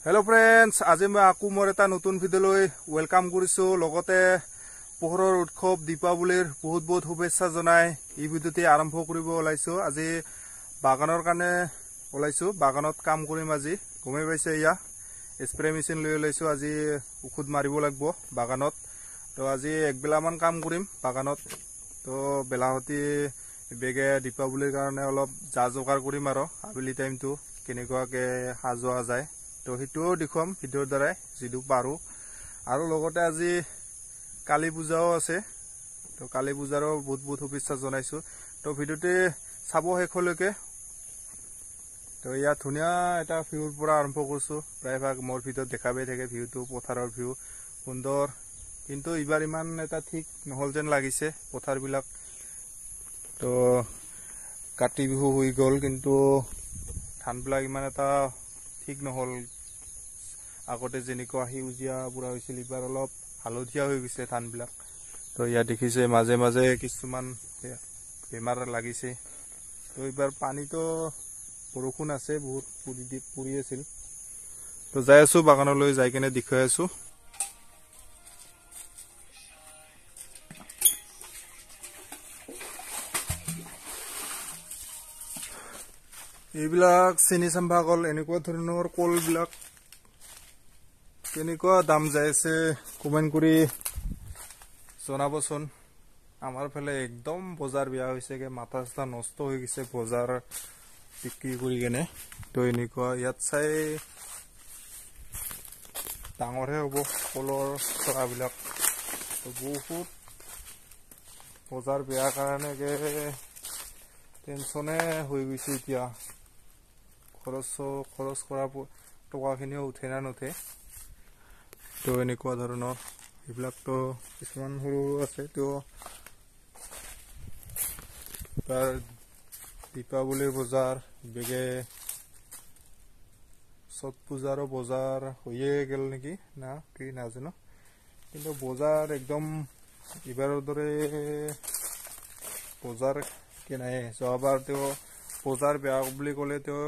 Hello friends, आज मैं आकु मोर एटा नतुन भिडिओলৈ welcome কৰিছো। লগতে পোহৰৰ উৎসৱ দীপাৱলীৰ বহুত বহুত শুভেচ্ছা জনাই এই ভিডিওটি আৰম্ভ কৰিব ওলাইছো। আজি বাগানৰ কাৰণে ওলাইছো, বাগানত কাম কৰিম। আজি গমে পাইছে, ইয়া স্প্ৰে মেচিন লৈ ওলাইছো। আজি ঔষধ মাৰিব লাগিব বাগানত। তো আজি একবেলা মান কাম কৰিম বাগানত। তো বেলাহতি বেগে দীপাৱলীৰ কাৰণে অলপ যা যোগাৰ কৰিম আৰু আবেলি টাইমটো কেনেকুৱাকে সাজোৱা যায় তো সেইটোও দেখুৱাম ভিডিঅ'ৰ দ্বাৰাই যিটো পাৰো। আৰু লগতে আজি কালী পূজাও আছে, তো কালী পূজাৰো বহুত বহুত শুভেচ্ছা জনাইছো। তো ভিডিঅ'টি চাব শেষলৈকে। তো ইয়াত ধুনীয়া এটা ভিউৰ পৰা আৰম্ভ কৰিছো। প্ৰায়ভাগ মোৰ ভিডিঅ'ত দেখা পাই থাকে ভিউটো, পথাৰৰ ভিউ সুন্দৰ। কিন্তু এইবাৰ ইমান এটা ঠিক নহল যেন লাগিছে পথাৰবিলাক। তো কাতি বিহু হৈ গ'ল, কিন্তু ধানবিলাক ইমান এটা ঠিক নহল। আগতে যেনেকুৱা সেউজীয়া পুৰা হৈছিল, এইবাৰ অলপ হালধীয়া হৈ গৈছে ধানবিলাক। তো ইয়াত দেখিছে মাজে মাজে কিছুমান বেমাৰ লাগিছে। তো এইবাৰ পানীতো বৰষুণ আছে, বহুত পৰি আছিল। তো যাই আছো বাগানলৈ, যাই কেনে দেখুৱাই আছো। এইবিলাক চেনি চাম্পা কল, এনেকুৱা ধৰণৰ কলবিলাক কেনেকুৱা দাম যাই আছে কমেন্ট কৰি জনাবচোন। আমাৰ ফালে একদম বজাৰ বেয়া হৈছে, মাথা চাথা নষ্ট হৈ গৈছে বজাৰ বিক্ৰী কৰি কেনে। তো এনেকুৱা ইয়াত চাই ডাঙৰহে হ'ব কলৰ চৰাবিলাক। তো বহুত বজাৰ বেয়া কাৰণে টেনচনে হৈ গৈছে এতিয়া। খৰচ কৰা টকাখিনিও উঠে না নুঠে। তো এনেকুৱা ধৰণৰ এইবিলাকতো কিছুমান সৰু আছে। তো তাৰ দীপাৱলীৰ বজাৰ বেগে ছট পূজাৰো বজাৰ হৈয়ে গেল নেকি না কি নাজানো, কিন্তু বজাৰ একদম এইবাৰৰ দৰে বজাৰ কি নাই। যোৱাবাৰ তেওঁ বজাৰ বেয়া বুলি ক'লে তেওঁ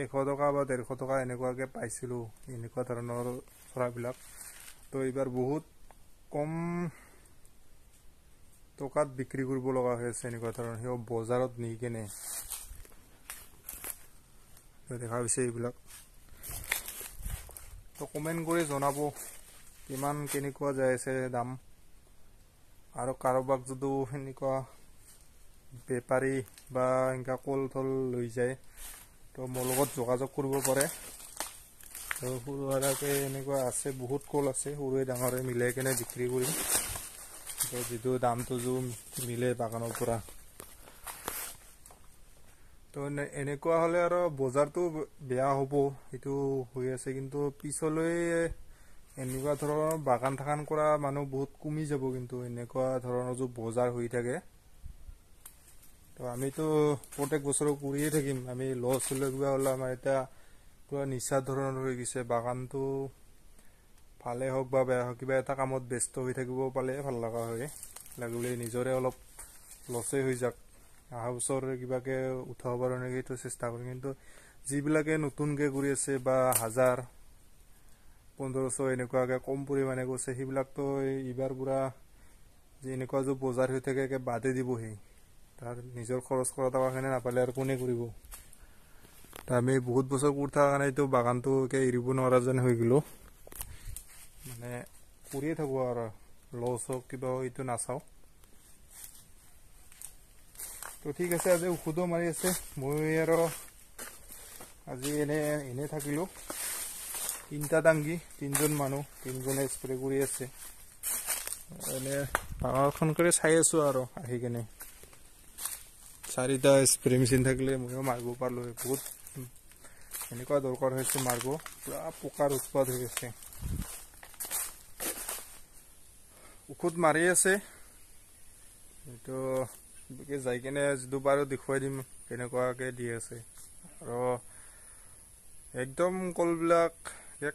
100 টকা বা 150 টকা এনেকুৱাকে পাইছিলো এনেকুৱা ধৰণৰ চৰাবিলাক। তো এইবাৰ বহুত কম টকাত বিক্ৰী কৰিব লগা হৈ আছে এনেকুৱা ধৰণৰ। সেই বজাৰত নি কেনে দেখা হৈছে এইবিলাক। তো কমেন্ট কৰি জনাব কিমান কেনেকুৱা যাই আছে দাম। আৰু কাৰোবাক যদি সেনেকুৱা বেপাৰী বা এনেকুৱা কল থল লৈ যায়, তো মোৰ লগত যোগাযোগ কৰিব পাৰে। তো সৰু সুৰাকে এনেকুৱা আছে, বহুত কল আছে, সৰুৱে ডাঙৰে মিলাই কেনে বিক্ৰী কৰিম। তো যিটো দামটো মিলে বাগানৰ পৰা। তো এনেকুৱা হলে আৰু বজাৰটো বেয়া হ'ব, সেইটো হৈ আছে। কিন্তু পিছলৈ এনেকুৱা ধৰণৰ বাগান থাকান কৰা মানুহ বহুত কমি যাব। কিন্তু এনেকুৱা ধৰণৰ যে বজাৰ হৈ থাকে, তো আমিতো প্ৰত্যেক বছৰো কৰিয়ে থাকিম। আমি লছ হলে কিবা হলে আমাৰ এতিয়া পুৰা নিচা ধৰণৰ হৈ গৈছে। বাগানটো ভালে হওক বা বেয়া হওক, কিবা এটা কামত ব্যস্ত হৈ থাকিব পালে ভাল লগা হয়। লাগিলে নিজৰে অলপ লছে হৈ যাক, অহা বছৰ কিবাকে উঠাব পাৰো নেকি এইটো চেষ্টা কৰিম। কিন্তু যিবিলাকে নতুনকে কৰি আছে বা 1000-1500 এনেকুৱাকে কম পৰিমাণে কৰিছে, সেইবিলাকতো এইবাৰ পুৰা যে এনেকুৱা যে বজাৰ হৈ থাকে বাদে দিবহি। তাৰ নিজৰ খৰচ কৰা টকাখিনি নাপালে আৰু কোনে কৰিব। আমি বহুত বছৰ কৰি থকা কাৰণে এইটো বাগানটো এৰিব নোৱাৰা যেন হৈ গলো। মানে কৰিয়ে থাকো আৰু লছ হওক কিবা হওক এইটো নাচাও। তো ঠিক আছে, আজি ঔষধো মাৰি আছে। মই আৰু আজি এনে থাকিলো। 3টা টাংগি, 3জন মানুহ, 3জনে স্প্ৰে কৰি আছে। এনে বাগানখন কৰি চাই আছো আৰু আহি কেনে। 4টা স্প্ৰে মেচিন থাকিলে ময়ো মাৰিব পাৰিলো। বহুত এনেকুৱা দৰকাৰ হৈছে মাৰিব, পুৰা পোকাৰ উৎপাত হৈ আছে। ঔষধ মাৰি আছে, এইটো যাই কেনে যিটো পাৰো দেখুৱাই দিম কেনেকুৱাকে দি আছে। আৰু একদম কলবিলাক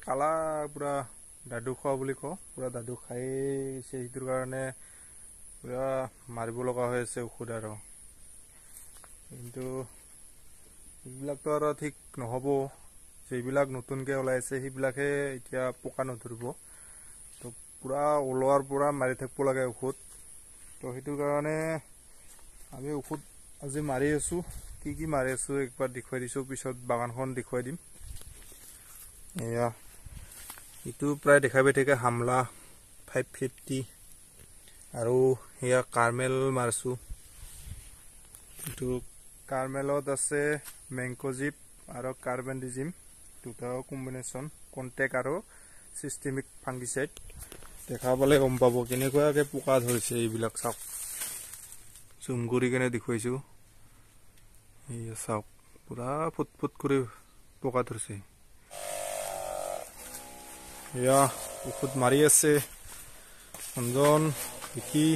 কালা পুৰা দাদু খোৱা বুলি কওঁ, পুৰা দাদু খাইছে। সেইটোৰ কাৰণে পুৰা মাৰিব লগা হৈ আছে ঔষধ। আৰু কিন্তু এইবিলাকতো আৰু ঠিক নহ'ব, যিবিলাক নতুনকৈ ওলাইছে সেইবিলাকে এতিয়া পোকা নধৰিব। তো পূৰা ওলোৱাৰ পৰা মাৰি থাকিব লাগে ঔষধ। তো সেইটো কাৰণে আমি ঔষধ আজি মাৰি আছোঁ। কি মাৰি আছোঁ একবাৰ দেখুৱাই দিছোঁ, পিছত বাগানখন দেখুৱাই দিম। এয়া এইটো প্ৰায় দেখা পাই থাকে হামলা 550 আৰু এয়া কাৰ্মেল মাৰছোঁ। এইটো কাৰ্মেলত আছে মেংকজিপ আৰু কাৰ্বেণ্ডিজিম, দুটাও কম্বিনেশ্যন, কণ্টেক্ট আৰু চিষ্টেমিক ফাংগিচাইড। দেখা পালে গম পাব কেনেকুৱাকৈ পোকা ধৰিছে। এইবিলাক চাওক, জুম কৰি কেনে দেখুৱাইছোঁ। এয়া চাওক, পুৰা ফুট কৰি পোকা ধৰিছে। এয়া ঔষধ মাৰি আছে অঞ্জন দেখি।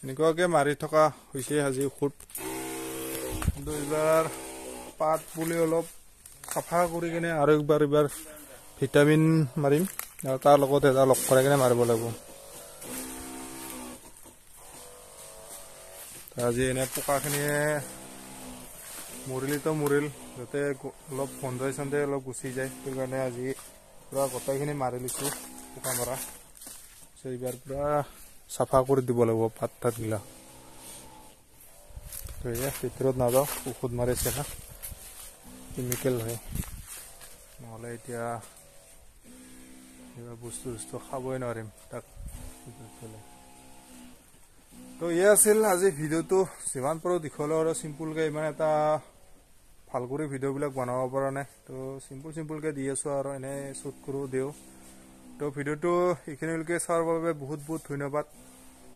এনেকুৱাকৈ মাৰি থকা হৈছে আজি ঔষধ। কিন্তু এইবাৰ পাত পুলি অলপ চাফা কৰি কিনে আৰু এইবাৰ ভিটামিন মাৰিম আৰু তাৰ লগত এটা লগ কৰাই কিনে মাৰিব লাগিব। আজি এনে পোকাখিনিয়ে মৰিলেতো মৰিল, যাতে অলপ গন্ধাই চন্ধাই অলপ গুচি যায়, সেইকাৰণে আজি পূৰা গোটেইখিনি মাৰি লৈছোঁ পোকা মৰা। এইবাৰ পূৰা চাফা কৰি দিব লাগিব পাত তাতগিলা। ভিতৰত নাযাওঁ, ঔষধ মাৰিছে না, কেমিকেল হয়, নহ'লে এতিয়া কিবা বস্তু খাবই নোৱাৰিম তাক। তো এয়া আছিল আজি ভিডিঅ'টো। যিমান পাৰোঁ দীঘল আৰু চিম্পুলকৈ, ইমান এটা ভাল কৰি ভিডিঅ'বিলাক বনাব পৰা নাই। তো চিম্পুলকৈ দি আছোঁ আৰু এনেই শ্বুট কৰোঁ দিওঁ। তো ভিডিঅ'টো এইখিনিলৈকে চোৱাৰ বাবে বহুত ধন্যবাদ।